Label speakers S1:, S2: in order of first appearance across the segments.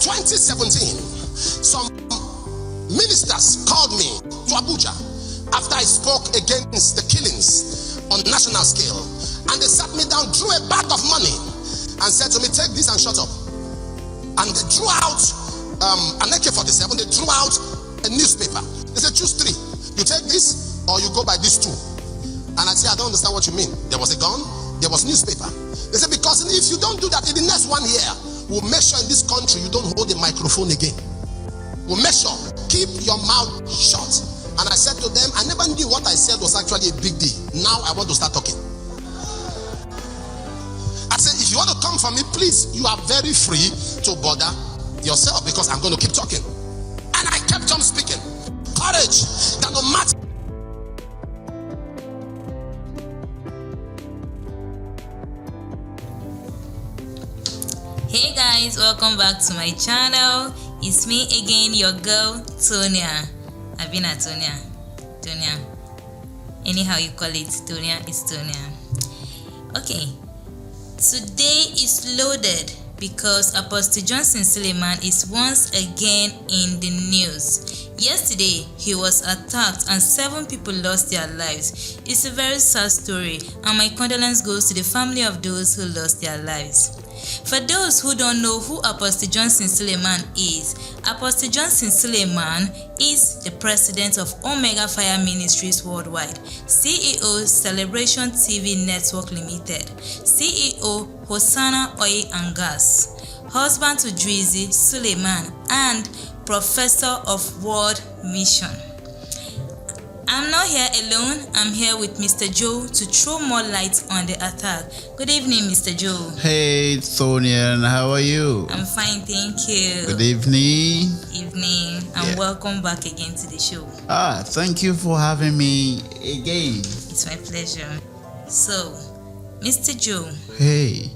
S1: 2017, some ministers called me to Abuja after I spoke against the killings on national scale, and they sat me down, drew a bag of money and said to me, take this and shut up. And they drew out an AK-47, they drew out a newspaper. They said, choose three. You take this or you go by these two. And I said, I don't understand what you mean. There was a gun, there was newspaper. They said, because if you don't do that in the next 1 year, we'll make sure in this country you don't hold a microphone again. We'll make sure, keep your mouth shut. And I said to them, I never knew what I said was actually a big deal. Now I want to start talking. I said, if you want to come for me, please, you are very free to bother yourself, because I'm going to keep talking. And I kept on speaking. Courage that no matter.
S2: Hey guys, welcome back to my channel. It's me again, your girl Tonya. I've been at Tonya. Anyhow you call it, Tonya is Tonya. Okay, today is loaded because Apostle Suleman is once again in the news. Yesterday, he was attacked and 7 people lost their lives. It's a very sad story, and my condolence goes to the family of those who lost their lives. For those who don't know who Apostle Suleman is, Apostle Suleman is the president of Omega Fire Ministries Worldwide, CEO Celebration TV Network Limited, CEO Hosanna Oil and Gas, husband to Drizzy Suleman, and professor of World Mission. I'm not here alone. I'm here with Mr. Joe to throw more light on the attack. Good evening, Mr. Joe.
S3: Hey, Sonia, how are you?
S2: I'm fine, thank you.
S3: Good evening.
S2: Evening, and welcome back again to the show.
S3: Thank you for having me again.
S2: It's my pleasure. So, Mr. Joe.
S3: Hey.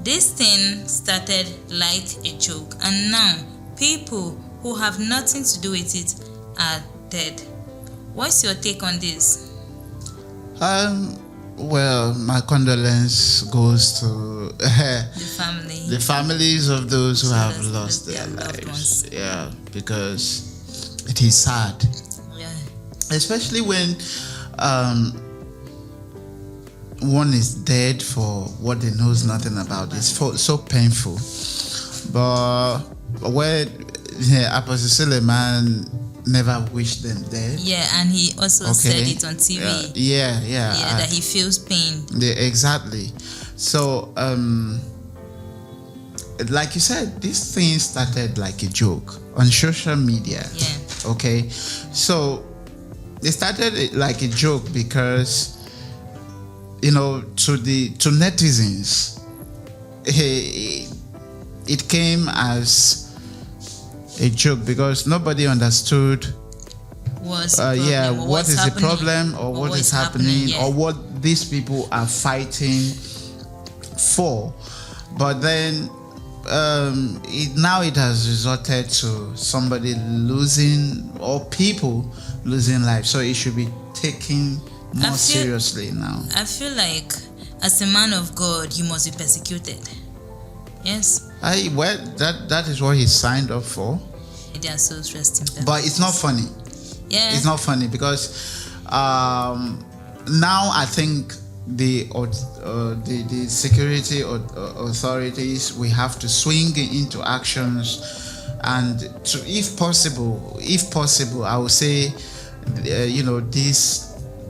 S2: This thing started like a joke, and now people who have nothing to do with it are dead. What's your take on this?
S3: Well, my condolence goes to the families of those who have lost their lives. Yeah, because it is sad. Yeah. Especially when one is dead for what they knows nothing about. It's so painful. But when Apostle Sulema never wished them dead.
S2: Yeah, and he also said it on TV.
S3: Yeah,
S2: that he feels pain.
S3: Yeah, exactly. So, like you said, this thing started like a joke on social media.
S2: Yeah.
S3: Okay, so it started like a joke because, to netizens, it came as a joke because nobody understood what is the problem or what is happening or what these people are fighting for. But then now it has resorted to somebody losing or people losing life, so it should be taken more seriously now.
S2: I feel like as a man of God you must be persecuted. Yes.
S3: That is what he signed up for.
S2: They are so stressed.
S3: But it's not funny.
S2: Yeah.
S3: It's not funny because now I think the security authorities, we have to swing into actions, and if possible, I would say,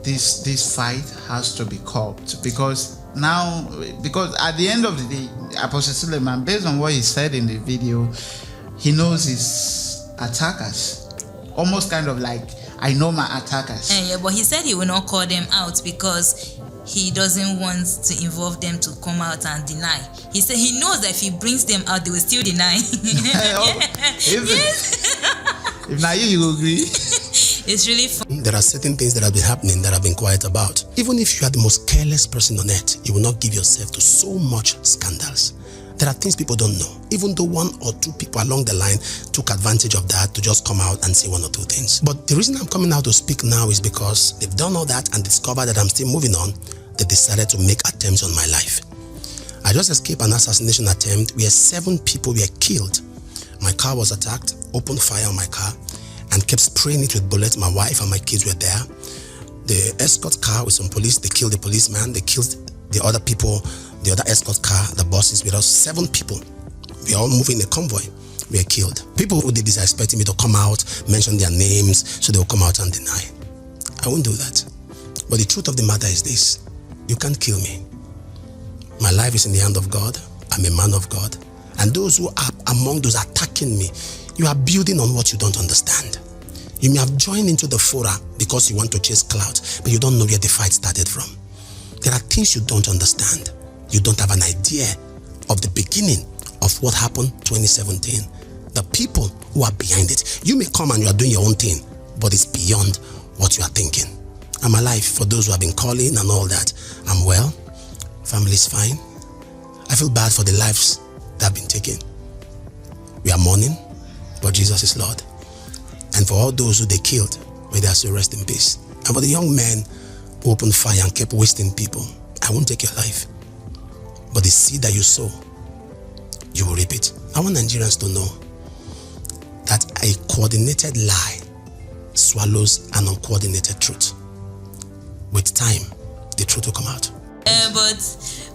S3: this fight has to be curbed because at the end of the day, Apostle Sulema, based on what he said in the video, he knows his attackers. Almost kind of like, I know my attackers.
S2: Yeah, but he said he will not call them out because he doesn't want to involve them to come out and deny. He said he knows that if he brings them out, they will still deny.
S3: If not you will agree.
S2: It's really fun.
S1: There are certain things that have been happening that I've been quiet about. Even if you are the most careless person on earth, you will not give yourself to so much scandals. There are things people don't know, even though 1 or 2 people along the line took advantage of that to just come out and say 1 or 2 things. But the reason I'm coming out to speak now is because they've done all that and discovered that I'm still moving on. They decided to make attempts on my life. I just escaped an assassination attempt where 7 people were killed My car was attacked, opened fire on my car, and kept spraying it with bullets. My wife and my kids were there. The escort car with some police, they killed the policeman, they killed the other people, the other escort car, the buses with us, 7 people. We are all moving in a convoy. We were killed. People who did this are expecting me to come out, mention their names, so they will come out and deny. I won't do that. But the truth of the matter is this: you can't kill me. My life is in the hand of God. I'm a man of God. And those who are among those attacking me, you are building on what you don't understand. You may have joined into the fora because you want to chase clouds, but you don't know where the fight started from. There are things you don't understand. You don't have an idea of the beginning of what happened 2017. The people who are behind it. You may come and you are doing your own thing, but it's beyond what you are thinking. I'm alive for those who have been calling and all that. I'm well. Family's fine. I feel bad for the lives that have been taken. We are mourning, but Jesus is Lord. And for all those who they killed, may their soul rest in peace. And for the young men who opened fire and kept wasting people, I won't take your life. But the seed that you sow, you will reap it. I want Nigerians to know that a coordinated lie swallows an uncoordinated truth. With time, the truth will come out.
S2: But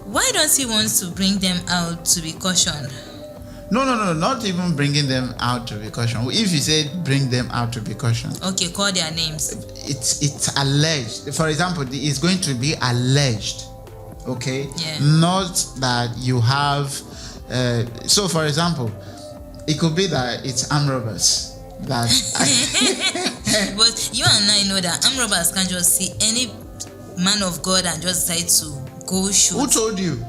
S2: why does he want to bring them out to be cautioned?
S3: No, not even bringing them out to be cautioned. If you said bring them out to be cautioned, okay,
S2: call their names.
S3: It's alleged. For example, it's going to be alleged. Okay,
S2: yeah.
S3: Not that you have. So, for example, it could be that it's armed robbers. That.
S2: But you and I know that armed robbers can't just see any man of God and just decide to go shoot.
S3: Who told you?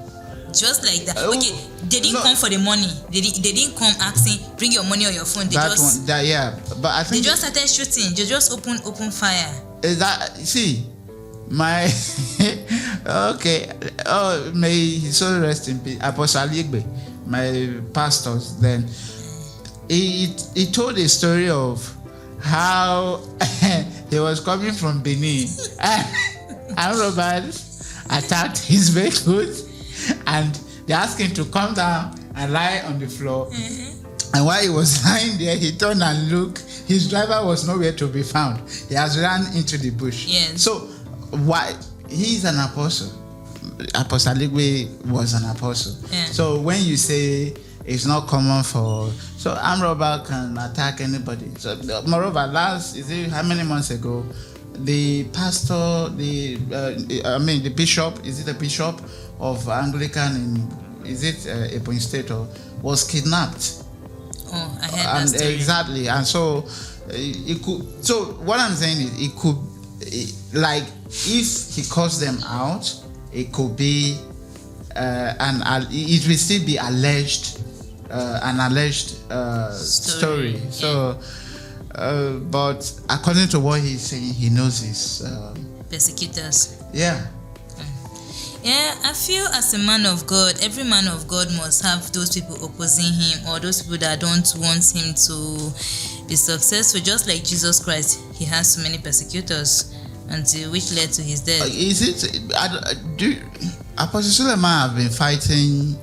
S2: Just like that. Okay, they didn't come for the money. They didn't come asking, bring your money or your phone. They
S3: but I think
S2: they just started shooting. They just open fire.
S3: Is that my okay? Oh, may his soul rest in peace. Apostle Sulema, my pastors then. He told a story of how he was coming from Benin and robbers attacked his vehicles and they asked him to come down and lie on the floor. Mm-hmm. And while he was lying there, he turned and looked. His driver was nowhere to be found. He has run into the bush.
S2: Yes.
S3: So why he's an apostle. Apostle Sulema was an apostle.
S2: Yeah.
S3: So when you say it's not common for armed robber can attack anybody. So moreover, how many months ago, the pastor, the bishop, is it the bishop of Anglican in Ebonyi State, was kidnapped?
S2: Oh, I heard that story.
S3: Exactly, and so it could. So what I'm saying is, it could, like, if he calls them out, it could be, it will still be alleged. An alleged story. So, but according to what he's saying, he knows his
S2: persecutors.
S3: Yeah.
S2: Yeah, I feel as a man of God, every man of God must have those people opposing him or those people that don't want him to be successful. Just like Jesus Christ, he has so many persecutors until which led to his death.
S3: Apostle Sulema have been fighting?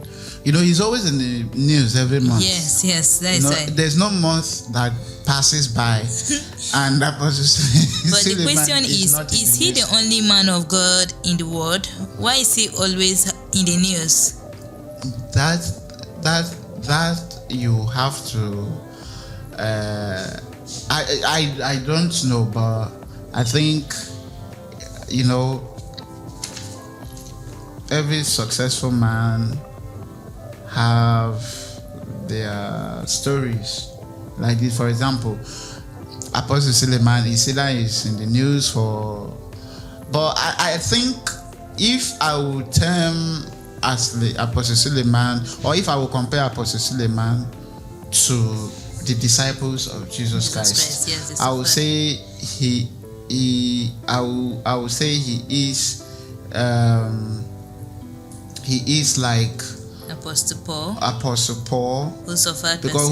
S3: He's always in the news every month.
S2: Yes, that is right.
S3: There's no month that passes by and Apostle Sulema.
S2: But the question is he the only man of God in the world? Why is he always in the news?
S3: That you have to. I don't know, but I think every successful man have their stories. Like this, for example, Apostle Sulema is in the news for. But I think if I would term as the Apostle Sulema, or if I would compare Apostle Sulema to the disciples of Jesus Christ,
S2: yes,
S3: I would say I would say he is like Apostle Paul,
S2: who suffered
S3: because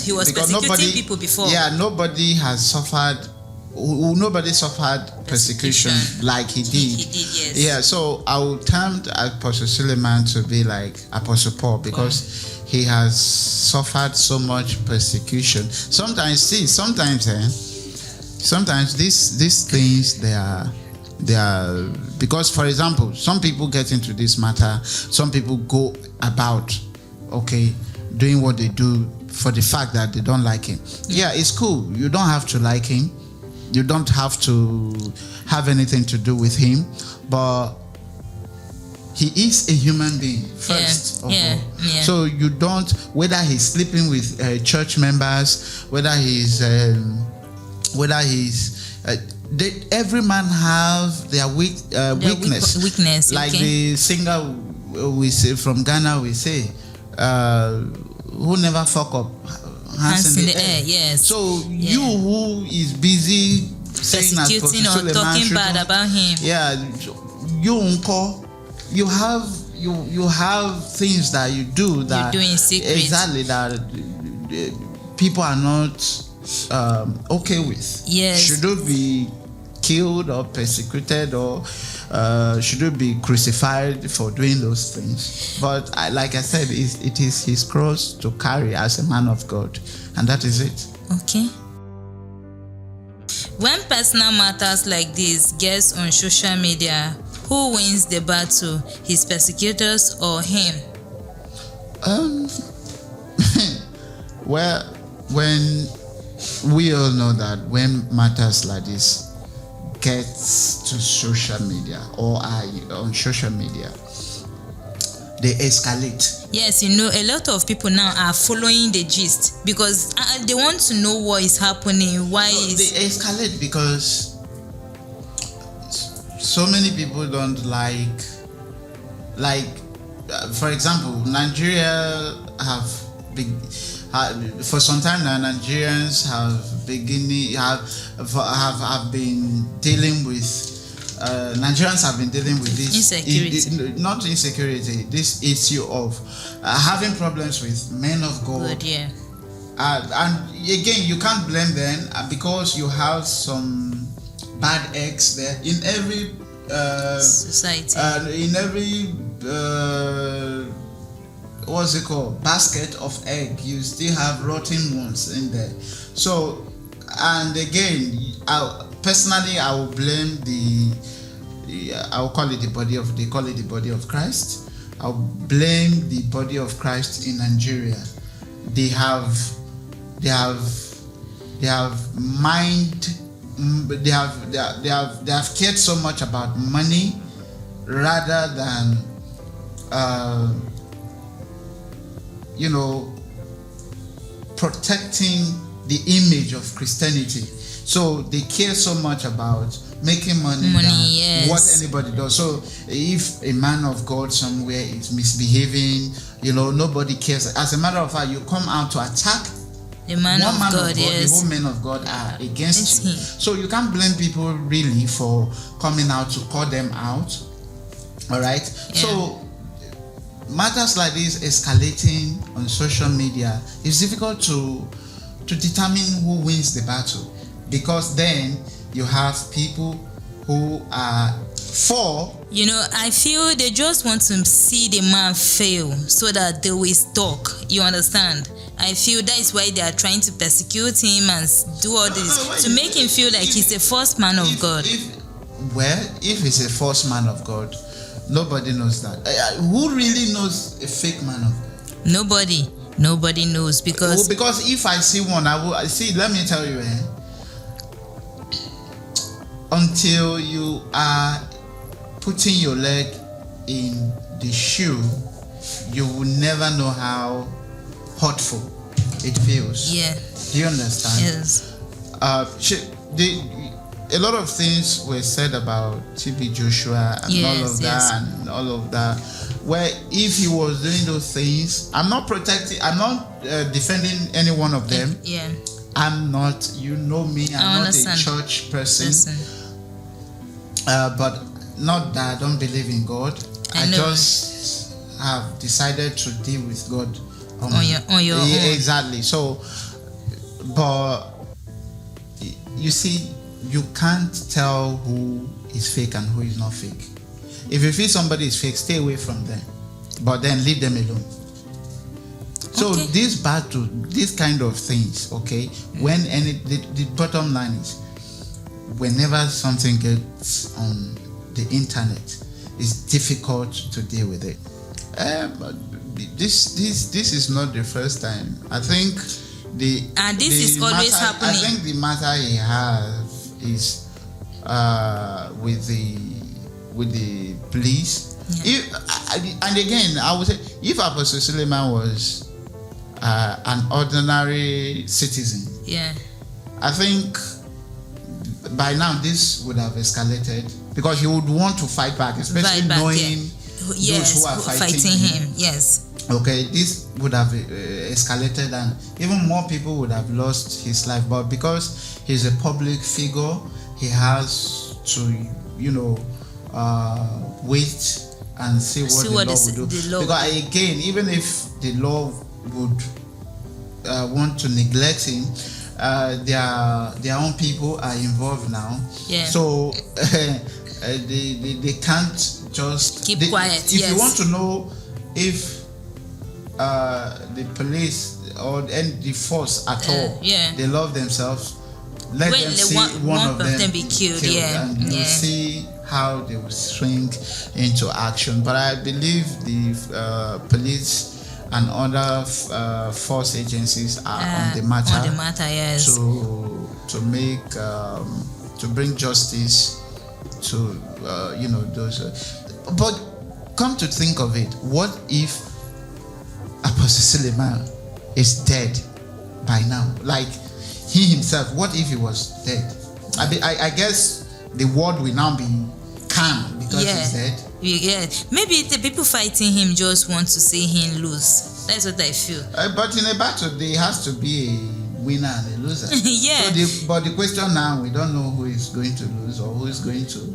S3: he was
S2: persecuting people before.
S3: Yeah, nobody has suffered nobody suffered persecution like he did.
S2: He did, yes.
S3: Yeah, so I would term Apostle Suleman to be like Apostle Paul, because he has suffered so much persecution. Sometimes these things they are because, for example, some people get into this matter. Some people go about doing what they do for the fact that they don't like him. Yeah, it's cool. You don't have to like him. You don't have to have anything to do with him, but he is a human being first of all. So you don't, whether he's sleeping with church members, whether he's every man have their weakness. Like the singer we say from Ghana, we say, who never fuck up, hands in the air.
S2: Yes.
S3: So you who is busy saying
S2: persecuting or talking bad about him.
S3: Yeah, you have things that you do that
S2: you do in secret.
S3: Exactly, that people are not okay with.
S2: Yes.
S3: Should you be killed or persecuted, or should you be crucified for doing those things? But like I said, it is his cross to carry as a man of God, and that is it.
S2: Okay. When personal matters like this gets on social media, who wins the battle, his persecutors or him?
S3: Well, when we all know that when matters like this gets to social media or are on social media, they escalate.
S2: Yes, a lot of people now are following the gist because they want to know what is happening. They
S3: escalate because so many people don't like for example, Nigeria for some time now, Nigerians have been dealing with this
S2: insecurity.
S3: Not insecurity, this issue of having problems with men of God.
S2: Good, yeah.
S3: And again, you can't blame them because you have some bad eggs there in every
S2: society.
S3: In every what's it called, basket of egg, you still have rotten ones in there. So, and again, I will blame I will call it the body of Christ. I'll blame the body of Christ in Nigeria. They have cared so much about money rather than protecting the image of Christianity. So they care so much about making money than
S2: yes.
S3: what anybody does. So if a man of God somewhere is misbehaving, nobody cares. As a matter of fact, you come out to attack
S2: the man of God, yes.
S3: The whole men of God are against you. So you can't blame people really for coming out to call them out. All right. Yeah. So matters like this escalating on social media, it's difficult to determine who wins the battle, because then you have people who are for.
S2: I feel they just want to see the man fail so that they will talk. You understand? I feel that is why they are trying to persecute him and do all this to make him feel like he's a false man of God.
S3: If he's a false man of God, nobody knows that. Who really knows a fake man of God?
S2: Nobody knows because
S3: if I see one, I will see. Let me tell you, until you are putting your leg in the shoe, you will never know how hurtful it feels.
S2: Yeah.
S3: Do you understand?
S2: Yes.
S3: A lot of things were said about TB Joshua and all of that. Where if he was doing those things, I'm not defending any one of them.
S2: Yeah.
S3: I'm not, I'm not a church person. But not that I don't believe in God. I just have decided to deal with God
S2: on your own.
S3: Exactly. So, but you see, you can't tell who is fake and who is not fake. If you feel somebody is fake, stay away from them, but then leave them alone. So this battle, these kind of things, okay, when the bottom line is, whenever something gets on the internet, it's difficult to deal with it. This is not the first time. I think this
S2: is always happening.
S3: I think the matter he has is with the police.
S2: Yeah.
S3: And again, I would say, if Apostle Sulema was an ordinary citizen,
S2: yeah,
S3: I think by now this would have escalated, because he would want to fight back, especially knowing those who are fighting him.
S2: Yes.
S3: Okay, this would have escalated, and even more people would have lost his life. But because he's a public figure, he has to, wait and see what the law will do. Because again, even if the law would want to neglect him, their own people are involved now.
S2: Yeah.
S3: So they can't just
S2: keep quiet.
S3: If you want to know if the police or the force at all, they love themselves, let them see one of them be killed, and you see how they will swing into action. But I believe the police and other force agencies are on the matter.
S2: On the matter, yes.
S3: To make to bring justice to those. But come to think of it, what if Apostle Sulema is dead by now? Like he himself, what if he was dead? I guess the world will now be calm because he's dead.
S2: Yeah, maybe the people fighting him just want to see him lose. That's what I feel.
S3: But in a battle, there has to be a winner and a loser.
S2: Yeah.
S3: So but the question now, we don't know who is going to lose or who is going to.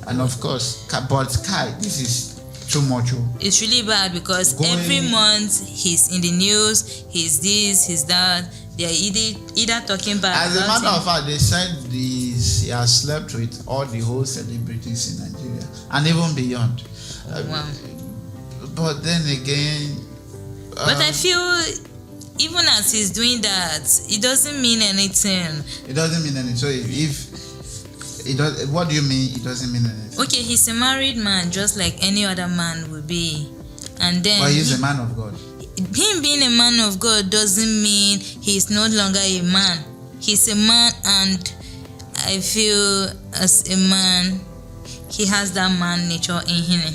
S3: And of course, but Kai, this is too much.
S2: It's really bad because every month he's in the news, he's this, he's that. They're either talking about.
S3: As a matter of fact, they said he has slept with all the whole celebrities in Nigeria and even beyond.
S2: Wow.
S3: But then again.
S2: But I feel even as he's doing that, it doesn't mean anything.
S3: It doesn't mean anything. So if it does, what do you mean? It doesn't mean anything.
S2: Okay, he's a married man, just like any other man would be, and then.
S3: But he's a man of God.
S2: Him being a man of God doesn't mean he's no longer a man. He's a man, and I feel as a man, he has that man nature in him.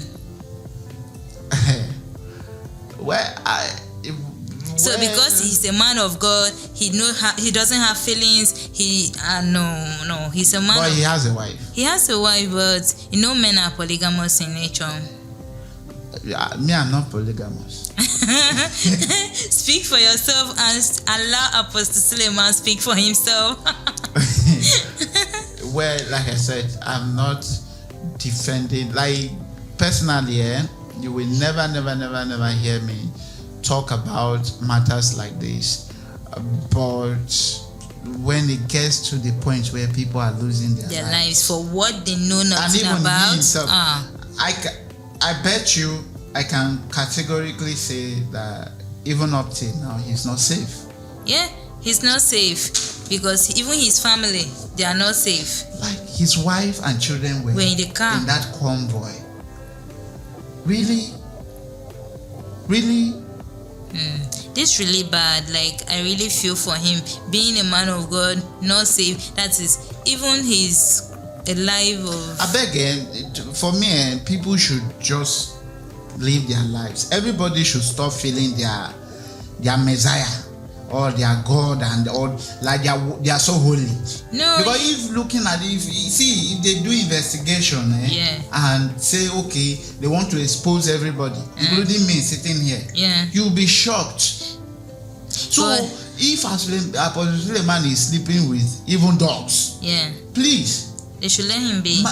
S2: So because he's a man of God, he doesn't have feelings. No, he's a man.
S3: But he has a wife.
S2: He has a wife, but men are polygamous in nature.
S3: Me, I'm not polygamous.
S2: Speak for yourself and allow Apostle Sulema speak for himself.
S3: Well, like I said, I'm not defending. Like personally, you will never hear me talk about matters like this. But when it gets to the point where people are losing their lives
S2: for what they know nothing
S3: and even
S2: about,
S3: himself, I bet you I can categorically say that even up till now he's not safe.
S2: Yeah, he's not safe because even his family, they are not safe.
S3: Like his wife and children were
S2: in the car
S3: in that convoy. Really?
S2: This really bad. Like I really feel for him being a man of God, not safe. That is even his life of.
S3: I beg, for me, people should just live their lives. Everybody should stop feeling their Messiah or their God and or like they are so holy.
S2: No,
S3: because if looking at it, if they do investigation and say okay, they want to expose everybody, including me sitting here, you'll be shocked. So if Apostle Sulema is sleeping with even dogs, please.
S2: They should let him be.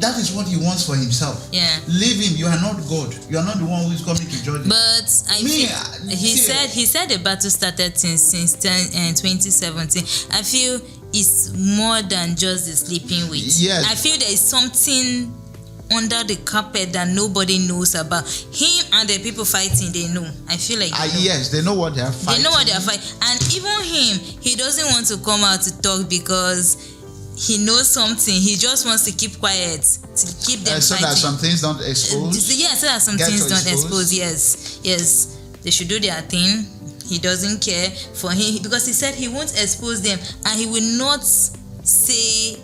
S3: That is what he wants for himself.
S2: Yeah.
S3: Leave him. You are not God. You are not the one who is coming to judge him.
S2: But he said the battle started since 2017. I feel is more than just the sleeping with.
S3: Yes.
S2: I feel there is something under the carpet that nobody knows about. Him and the people fighting, they know. I feel like
S3: yes, they know what they are fighting.
S2: They know what they are fighting. And even him, he doesn't want to come out to talk because he knows something. He just wants to keep quiet, to keep them
S3: so
S2: fighting.
S3: that some things don't expose.
S2: So that some things don't expose. Yes. They should do their thing. He doesn't care for him because he said he won't expose them and he will not say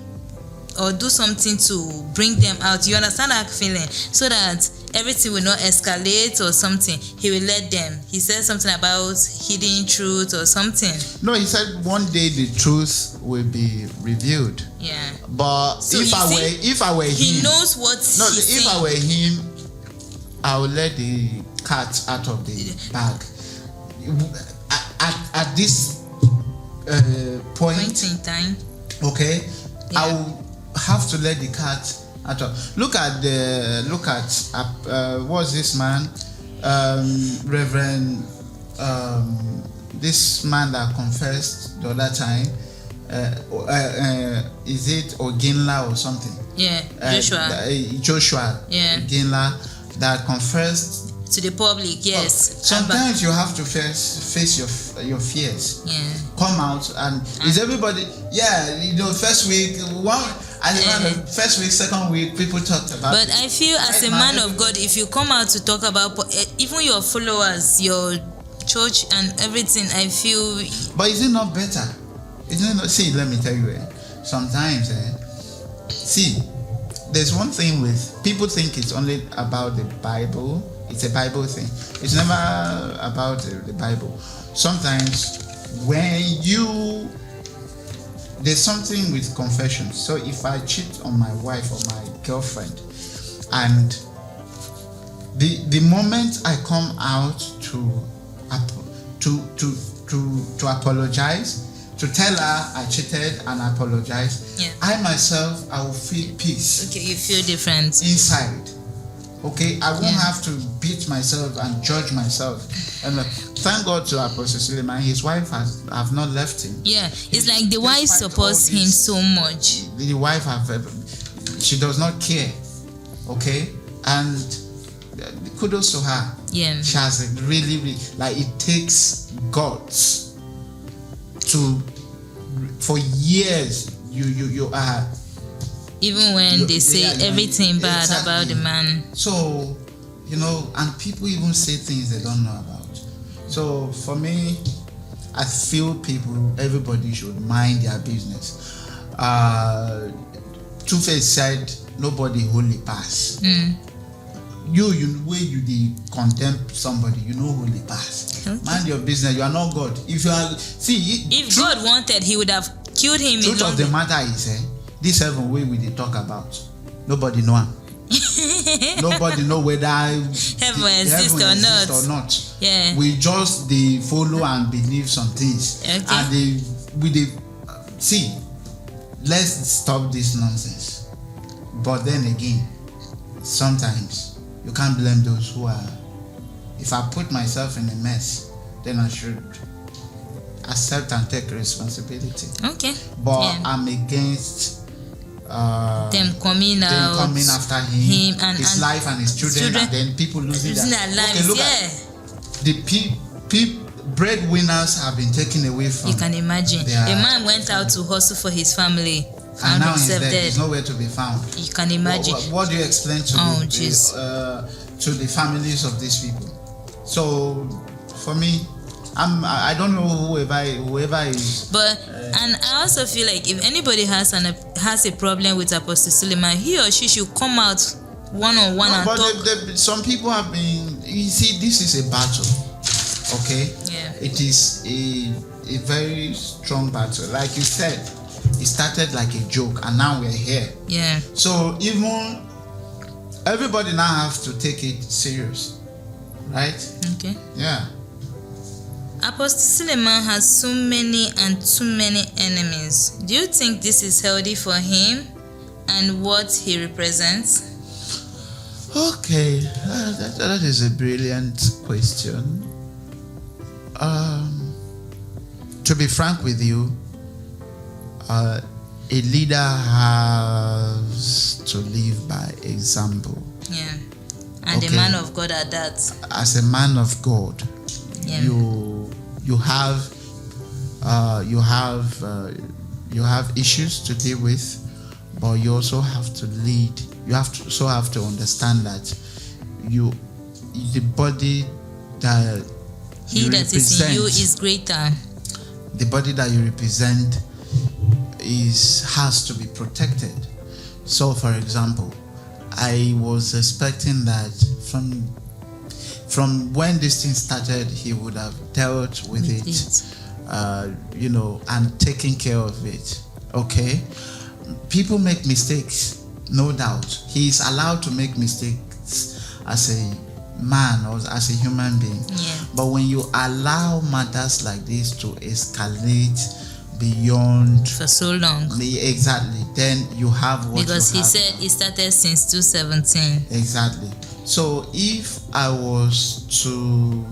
S2: or do something to bring them out. You understand that feeling? So that everything will not escalate or something. He will let them. He said something about hidden truth or something.
S3: No, he said one day the truth will be revealed.
S2: Yeah.
S3: But
S2: so
S3: if I were him,
S2: he knows what.
S3: No, if I were him, I would let the cat out of the bag. At this point
S2: in time,
S3: okay, yeah. I will have to let the cat out of. Look at what's this man, Reverend, this man that confessed the other time, is it Oginla or something?
S2: Yeah,
S3: Joshua.
S2: Yeah,
S3: Oginla that confessed
S2: to the public. Yes.
S3: Sometimes you have to face your fears.
S2: Yeah.
S3: Come out and is everybody? Yeah, first week first week, second week, people talked about.
S2: But I feel as a man of God, if you come out to talk about even your followers, your church and everything, I feel.
S3: But is it not better? Isn't it not? See, let me tell you. Sometimes, see, there's one thing with people think it's only about the Bible. It's a Bible thing. It's never about the Bible. Sometimes when there's something with confession. So if I cheat on my wife or my girlfriend, and the moment I come out to apologize, to tell her I cheated and I apologize, I myself, I will feel peace.
S2: Okay, you feel different
S3: inside. Okay, I won't have to beat myself and judge myself. And thank God to Apostle Sulema, his wife have not left him.
S2: Yeah, it's like the wife supports him so much.
S3: The wife she does not care. Okay, and kudos to her.
S2: Yeah,
S3: she has really it takes guts for years. You are.
S2: Even when they say everything bad about the man.
S3: So, and people even say things they don't know about. So, for me, I feel everybody should mind their business. Two-Face said, nobody holy pass. Where you condemn somebody, holy pass. Okay. Mind your business, you are not God. If
S2: God wanted, he would have killed him.
S3: Truth of the matter is, this heaven way we talk about, nobody know him. Nobody know whether
S2: heaven exists or not. Yeah.
S3: We just follow and believe some things. Okay. And see, let's stop this nonsense. But then again, sometimes you can't blame those who are. If I put myself in a mess, then I should accept and take responsibility.
S2: Okay.
S3: But I'm against
S2: them coming
S3: after him and his life and his children, and then people losing
S2: their lives.
S3: Okay, the breadwinners have been taken away from.
S2: You can imagine. A man went out to hustle for his family,
S3: and now he's dead. He's nowhere to be found.
S2: You can imagine.
S3: What do you explain to the families of these people? So, for me, I don't know whoever is.
S2: But and I also feel like if anybody has a problem with Apostle Sulema, he or she should come out one-on-one and talk.
S3: Some people have been. You see, this is a battle. Okay.
S2: Yeah.
S3: It is a very strong battle. Like you said, it started like a joke, and now we're here.
S2: Yeah.
S3: So even everybody now has to take it serious, right?
S2: Okay.
S3: Yeah.
S2: Apostle Sulema has so many and too many enemies. Do you think this is healthy for him and what he represents?
S3: Okay, that is a brilliant question. To be frank with you, a leader has to live by example.
S2: Yeah. And a man of God at that.
S3: As a man of God,
S2: yeah.
S3: you have issues to deal with, but you also have to lead. You have to understand that the body that
S2: he that is in you is greater.
S3: The body that you represent has to be protected. So, for example, I was expecting that from when this thing started, he would have dealt with it. And taking care of it. Okay, people make mistakes, no doubt. He is allowed to make mistakes as a man or as a human being.
S2: Yeah.
S3: But when you allow matters like this to escalate beyond
S2: for so long,
S3: exactly, then you have what
S2: because
S3: you
S2: he
S3: have.
S2: said it started since 2017.
S3: Exactly. So if I was to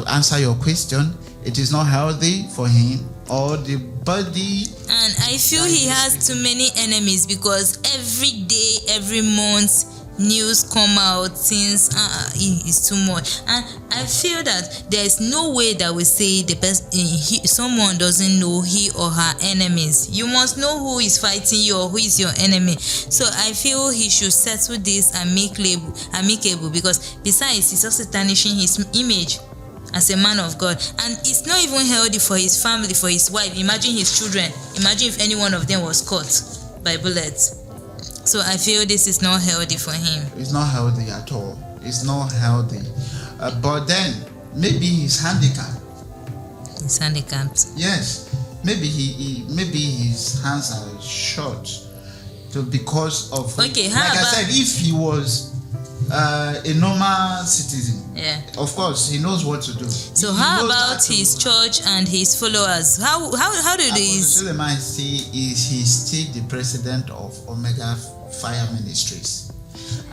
S3: answer your question, it is not healthy for him or the body.
S2: And I feel he has too many enemies, because every day, every month, news come out since it's too much. And I feel that there is no way that we say someone doesn't know he or her enemies. You must know who is fighting you or who is your enemy. So I feel he should settle this amicable, because besides, it's also tarnishing his image as a man of God, and it's not even healthy for his family, for his wife. Imagine his children. Imagine if any one of them was caught by bullets. So I feel this is not healthy for him.
S3: It's not healthy at all. It's not healthy. But then maybe he's handicapped.
S2: He's handicapped.
S3: Yes. Maybe maybe his hands are short. Because of
S2: I
S3: said, if he was a normal citizen,
S2: yeah,
S3: of course he knows what to do.
S2: So how about his church and his followers? How do these?
S3: Apostle Sulema he's still the president of Omega Fire Ministries.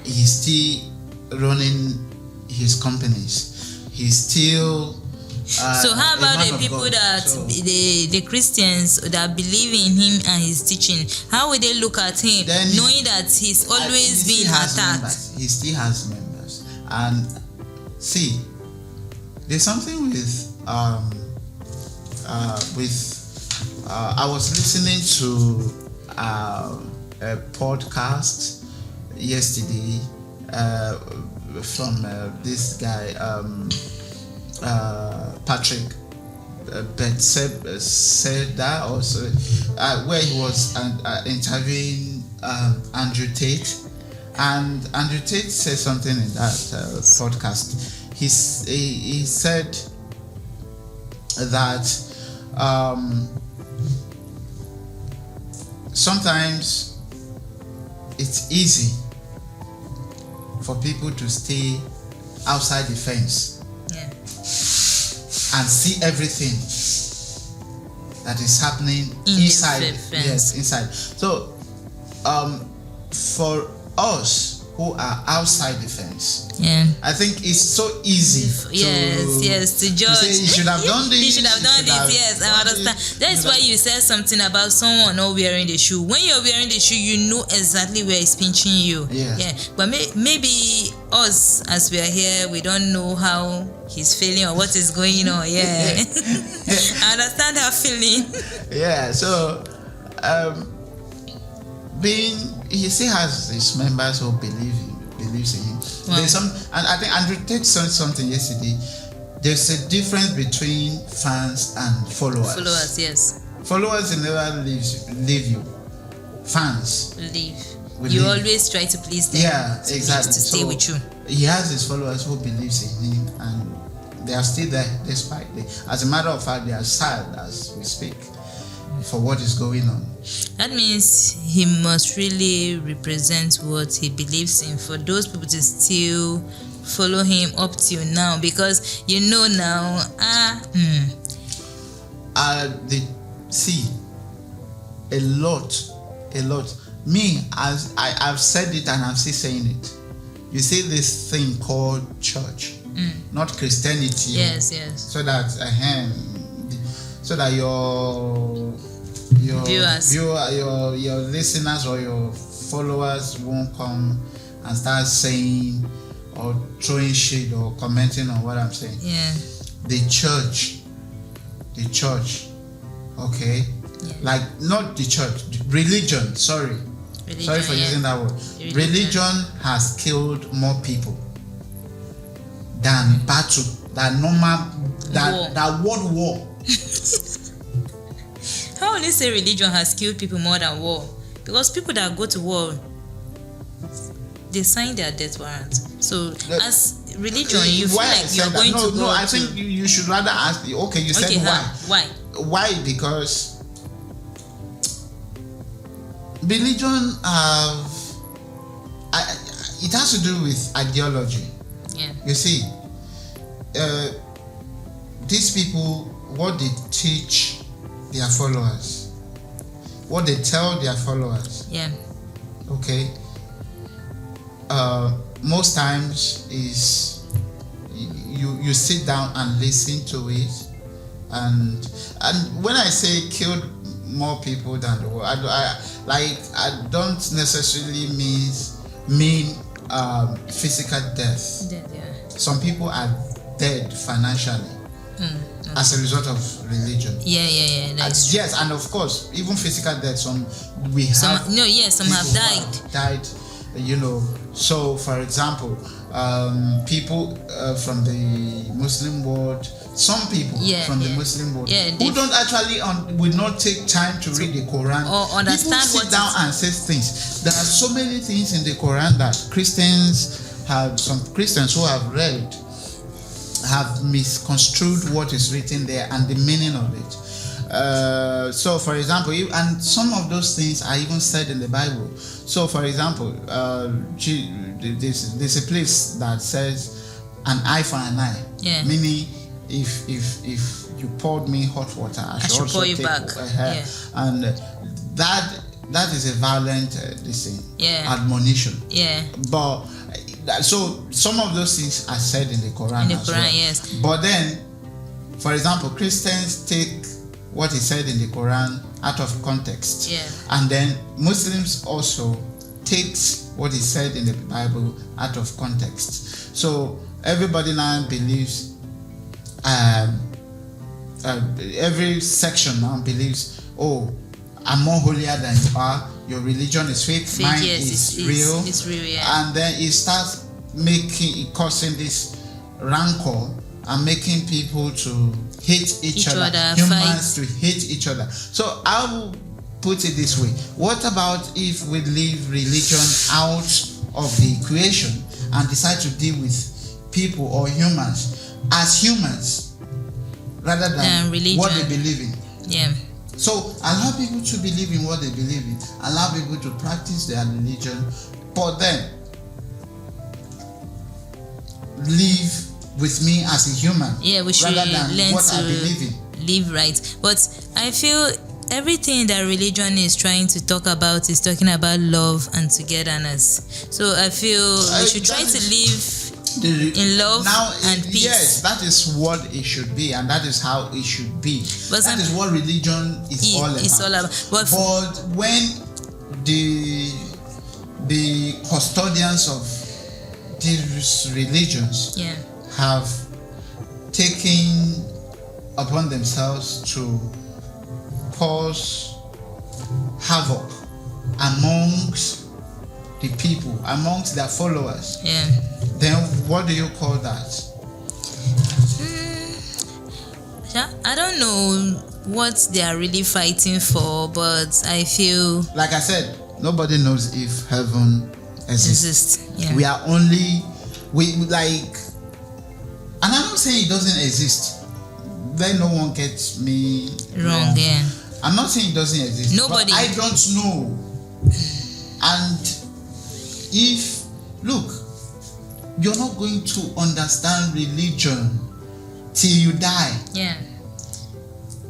S3: He's still running his companies. He's still
S2: so how about the people the Christians that believe in him and his teaching? How will they look at him, knowing that he's always being attacked?
S3: He still has members. And see, there's something with I was listening to a podcast yesterday from this guy Patrick Bethsaida also, where he was interviewing Andrew Tate, and Andrew Tate said something in that podcast. He said that sometimes it's easy for people to stay outside the fence,
S2: yeah,
S3: and see everything that is happening inside. Yes, inside. So, for us who are outside the fence,
S2: yeah,
S3: I think it's so easy
S2: to judge.
S3: To say, you should have done this.
S2: You should have done this. Yes, I understand. That's why you said something about someone not wearing the shoe. When you're wearing the shoe, you know exactly where it's pinching you.
S3: Yeah.
S2: But maybe us, as we are here, we don't know how he's feeling or what is going on. Yeah. I understand that feeling.
S3: Yeah. So, he still has his members who believes in him.
S2: Wow.
S3: There's and I think Andrew Tate said something yesterday. There's a difference between fans and followers.
S2: Followers, yes.
S3: Followers never leave you. Fans
S2: leave. You always try to please them.
S3: Yeah, exactly.
S2: To stay with you.
S3: He has his followers who believes in him, and they are still there despite as a matter of fact, they are sad as we speak for what is going on.
S2: That means he must really represent what he believes in for those people to still follow him up till now, because now
S3: see a lot. Me, as I've said it and I'm still saying it. You see this thing called church, not Christianity.
S2: Yes.
S3: So that so that your
S2: viewers,
S3: your listeners or your followers won't come and start saying or throwing shade or commenting on what I'm saying.
S2: Yeah.
S3: The church, okay? Yeah. Like, not the church, religion, sorry for using that word. Religion has killed more people than battle, than normal, than world war.
S2: How will you say religion has killed people more than war? Because people that go to war, they sign their death warrant. So as religion, you feel like you're going to go.
S3: No, I think you should rather ask. Okay, you said why? Why? Because religion it has to do with ideology.
S2: Yeah.
S3: You see, these people, what they teach their followers, what they tell their followers.
S2: Yeah.
S3: Okay. Most times is you sit down and listen to it, and when I say killed more people than the world, I don't necessarily mean physical death.
S2: Yeah.
S3: Some people are dead financially as a result of religion.
S2: Yeah.
S3: Yes, and of course, even physical death. Some have died. You know, so for example, people from the Muslim world, some people from the Muslim world who don't actually will not take time to read the Quran
S2: or understand.
S3: People sit down and say things. There are so many things in the Quran that some Christians who have read have misconstrued what is written there and the meaning of it. So for example, and some of those things are even said in the Bible. So for example, there's a place that says an eye for an eye.
S2: Yeah.
S3: Meaning if you poured me hot water, I should also
S2: pour you back.
S3: And that is a violent admonition.
S2: Yeah.
S3: But so some of those things are said in the Quran.
S2: Yes.
S3: But then, for example, Christians take what is said in the Quran out of context.
S2: Yeah.
S3: And then Muslims also takes what is said in the Bible out of context. So everybody now believes, every section now believes, oh, I'm more holier than you are. Your religion is fake. Mine is real.
S2: It's real, yeah.
S3: And then it starts causing this rancor and making people to hate each other, humans to hate each other. So I will put it this way: what about if we leave religion out of the equation and decide to deal with people or humans as humans rather than what they believe in?
S2: Yeah.
S3: So allow people to believe in what they believe in, allow people to practice their religion, but then live with me as a human.
S2: Yeah, we should
S3: rather than
S2: learn
S3: what
S2: to
S3: I believe in.
S2: Live right. But I feel everything that religion is trying to talk about is talking about love and togetherness. So I feel we should try to live in love and peace.
S3: Yes, that is what it should be, and that is how it should be. But that is what religion is all about. But when the custodians of these religions have taken upon themselves to cause havoc amongst the people, amongst their followers, then what do you call that?
S2: I don't know what they are really fighting for, but I feel,
S3: like I said, nobody knows if heaven exists.
S2: We
S3: are and I'm not saying it doesn't exist. Then no one gets me wrong. I'm not saying it doesn't exist.
S2: Nobody.
S3: But I don't know. And look, you're not going to understand religion till you die.
S2: Yeah.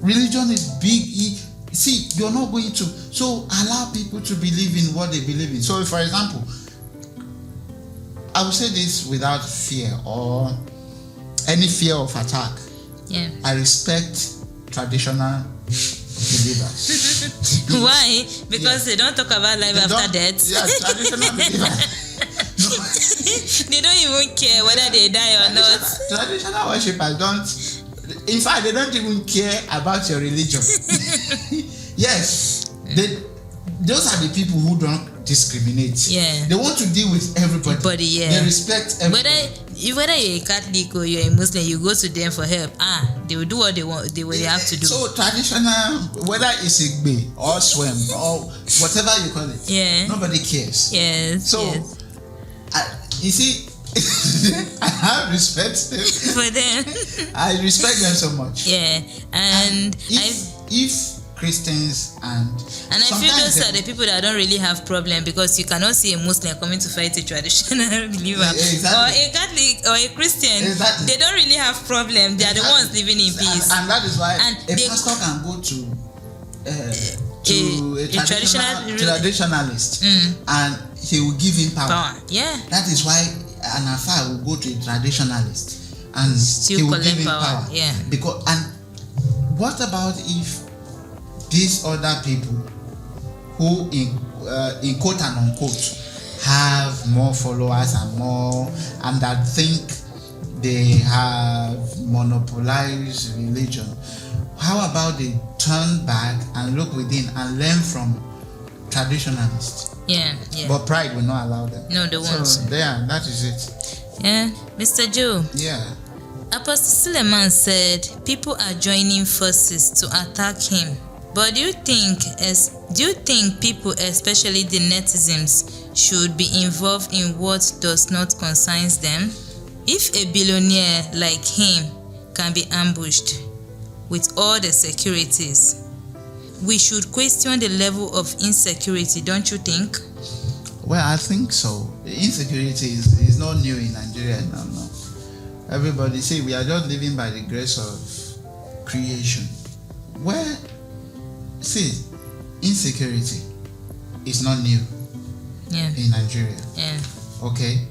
S3: Religion is big. See, you're not going to. So allow people to believe in what they believe in. So, for example, I will say this without fear or any fear of attack.
S2: Yeah.
S3: I respect traditional believers.
S2: Why? Because they don't talk about life after death.
S3: Yeah, traditional believers.
S2: They don't even care whether they die or not.
S3: Traditional worshippers don't. In fact, they don't even care about your religion. Yes, those are the people who don't discriminate.
S2: Yeah,
S3: they want to deal with everybody.
S2: Yeah,
S3: they respect everybody.
S2: Whether you're a Catholic or you're a Muslim, you go to them for help. They will do what they want. They have to do.
S3: So traditional, whether it's Igbe or Swem or whatever you call it,
S2: yeah,
S3: nobody cares.
S2: Yes.
S3: So,
S2: yes.
S3: You see, I have respect
S2: for them.
S3: I respect them so much.
S2: Yeah, and
S3: if Christians and
S2: I feel those are the people that don't really have problem, because you cannot see a Muslim coming to fight a traditional believer,
S3: exactly.
S2: or a Catholic or a Christian.
S3: Exactly.
S2: They don't really have problem. They are the ones living in peace.
S3: And that is why a pastor can go to a traditionalist and he will give him power.
S2: Yeah.
S3: That is why an Afa will go to a traditionalist and
S2: still
S3: he will give him power.
S2: Yeah.
S3: Because, and what about if these other people who in quote and unquote have more followers and that think they have monopolized religion, how about they turn back and look within and learn from traditionalists?
S2: Yeah.
S3: But pride will not allow them.
S2: No, they won't.
S3: So there, that is it.
S2: Yeah, Mr. Joe.
S1: Yeah.
S2: Apostle Sulema said people are joining forces to attack him. But do you think people, especially the netizens, should be involved in what does not concern them? If a billionaire like him can be ambushed with all the securities, we should question the level of insecurity, don't you think?
S3: Well, I think so. Insecurity is not new in Nigeria now. No. Everybody say we are just living by the grace of creation. Well, see, insecurity is not new in Nigeria.
S2: Yeah.
S3: Okay.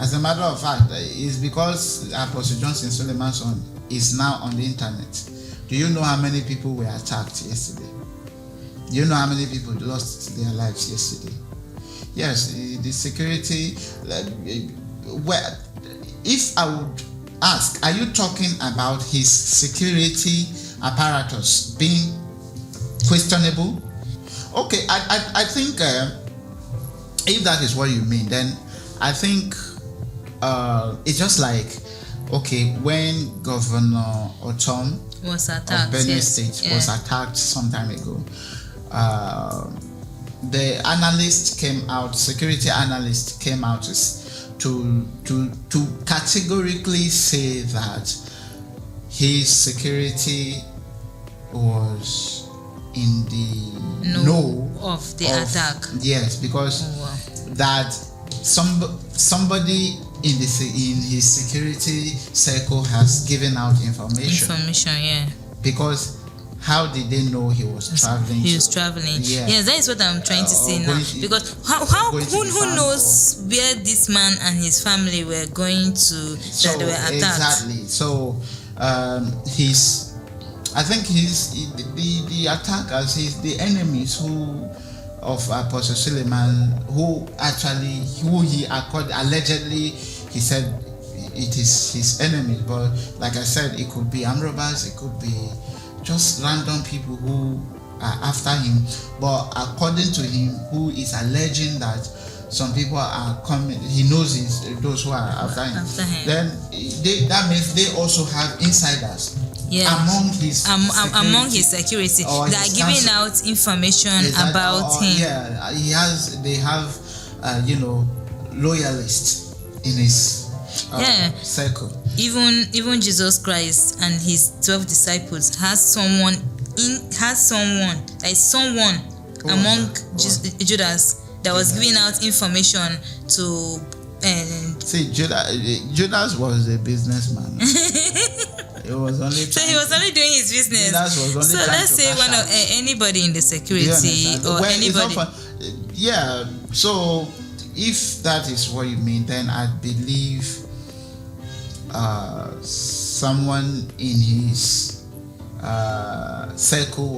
S3: As a matter of fact, it's because Apostle Suleman's son is now on the internet. Do you know how many people were attacked yesterday? Do you know how many people lost their lives yesterday? Yes, the security. Well, if I would ask, are you talking about his security apparatus being questionable? Okay, I think if that is what you mean, then I think it's just like, okay, when Governor Otom
S2: was attacked,
S3: of Benue State was attacked some time ago, the analyst came out, security analyst came out to categorically say that his security was in the know
S2: of the attack.
S3: Yes, because that somebody in his security circle has given out information.
S2: Yeah.
S3: Because how did they know he was traveling?
S2: He was traveling.
S3: Yeah.
S2: Yes, that is what I'm trying to say now. Because who knows where this man and his family were going to that they were attacked?
S3: Exactly. So I think the attackers, the enemies of Apostle Sulema, who he allegedly he said it is his enemies, but like I said, it could be armed robbers, it could be just random people who are after him. But according to him, who is alleging that some people are coming, he knows those who are after him. Then that means they also have insiders.
S2: Yeah.
S3: Among his
S2: security, they are giving out information about him.
S3: Yeah, they have loyalists in his circle. Even Jesus Christ and his 12 disciples has someone
S2: among Judas that was giving out information to.
S3: See, Judas was a businessman. He was only doing
S2: his business. So let's say anybody in the security or anybody.
S3: So if that is what you mean, then I believe someone in his circle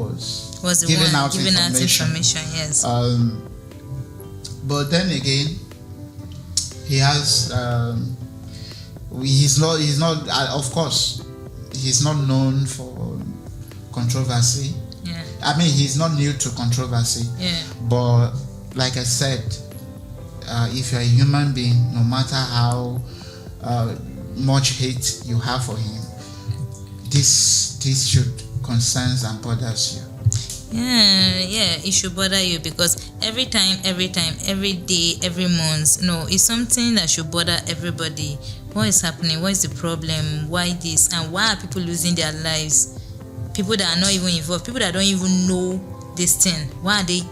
S3: was
S2: the
S3: giving
S2: one
S3: out
S2: giving
S3: information.
S2: Yes.
S3: But then again, he has. He's not. Of course, he's not known for controversy.
S2: Yeah.
S3: I mean, he's not new to controversy.
S2: Yeah.
S3: But like I said, if you're a human being, no matter how much hate you have for him, this should concerns and bothers you.
S2: Yeah, it should bother you, because every time, every day, every month, it's something that should bother everybody. What is happening? What is the problem? Why this? And why are people losing their lives? People that are not even involved, people that don't even know this thing, why are they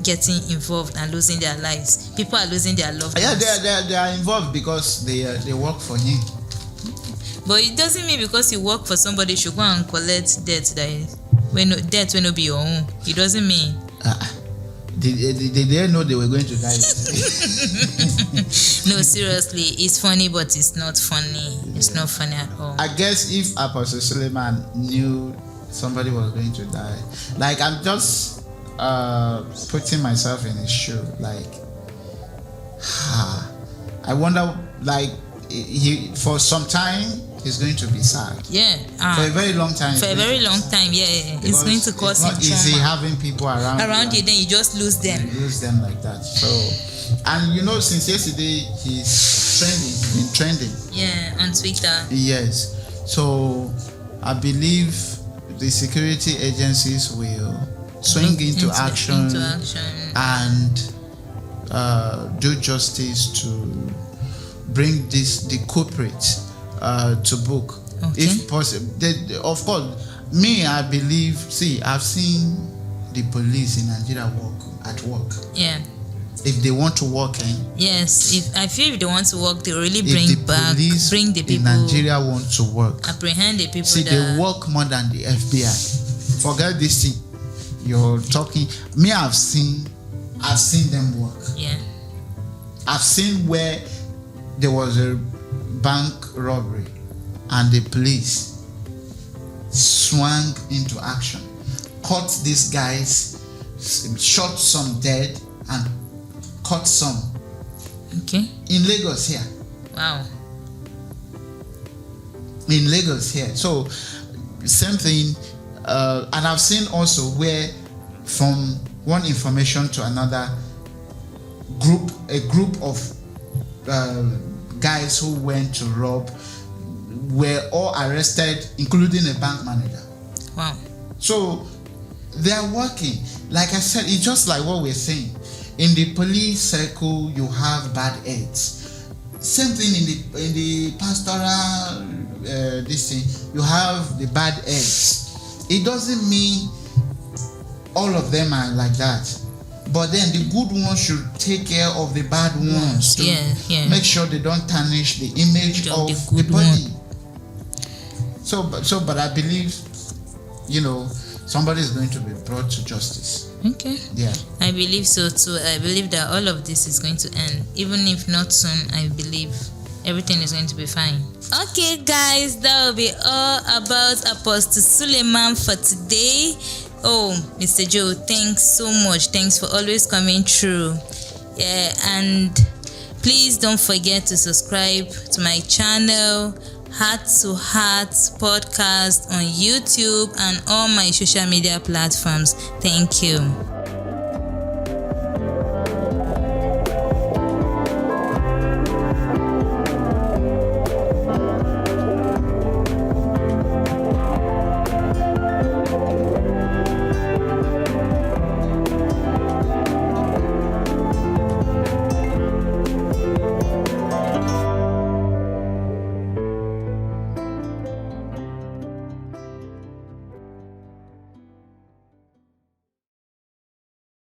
S2: getting involved and losing their lives? People are losing their loved ones.
S3: Yeah, they are involved because they work for him.
S2: But it doesn't mean because you work for somebody you should go and collect debt debt will not be your own. It doesn't mean.
S3: Did they know they were going to die?
S2: No, seriously, it's funny, but it's not funny. It's not funny at all.
S3: I guess if Apostle Sulema knew somebody was going to die, like, I'm just putting myself in his shoe. Like, I wonder, like, he for some time he's going to be sad.
S2: Yeah.
S3: For a very long time.
S2: For a very long time, yeah. It's going to cause him trauma.
S3: It's not easy having people around
S2: you, then you just lose them.
S3: You lose them like that. So, and since yesterday he's been trending.
S2: Yeah, on Twitter.
S3: Yes. So, I believe the security agencies will swing into action and do justice to bring the culprit to book, if possible. Of course, I believe. See, I've seen the police in Nigeria at work.
S2: Yeah.
S3: If they want to work in.
S2: Yes. If they want to work, they really bring the people.
S3: In Nigeria want to work.
S2: Apprehend the people.
S3: See, they work more than the FBI. Forget this thing. You're talking. I've seen them work.
S2: Yeah.
S3: I've seen where there was a bank robbery and the police swung into action, caught these guys, shot some dead and caught some.
S2: Okay.
S3: In Lagos here.
S2: Wow.
S3: In Lagos here. So same thing, and I've seen also where from one information to another, a group of guys who went to rob were all arrested, including a bank manager.
S2: Wow.
S3: So they are working. Like I said, it's just like what we're saying. In the police circle, you have bad eggs. Same thing in the pastoral this thing, you have the bad eggs. It doesn't mean all of them are like that. But then the good ones should take care of the bad ones.
S2: Yeah.
S3: Make sure they don't tarnish the image of the body. But I believe, somebody is going to be brought to justice.
S2: Okay.
S3: Yeah. I
S2: believe so too. I believe that all of this is going to end. Even if not soon, I believe everything is going to be fine. Okay, guys, that will be all about Apostle Sulema for today. Oh, Mr. Joe, thanks so much. Thanks for always coming through. Yeah, and please don't forget to subscribe to my channel, Heart to Heart Podcast on YouTube and all my social media platforms. Thank you.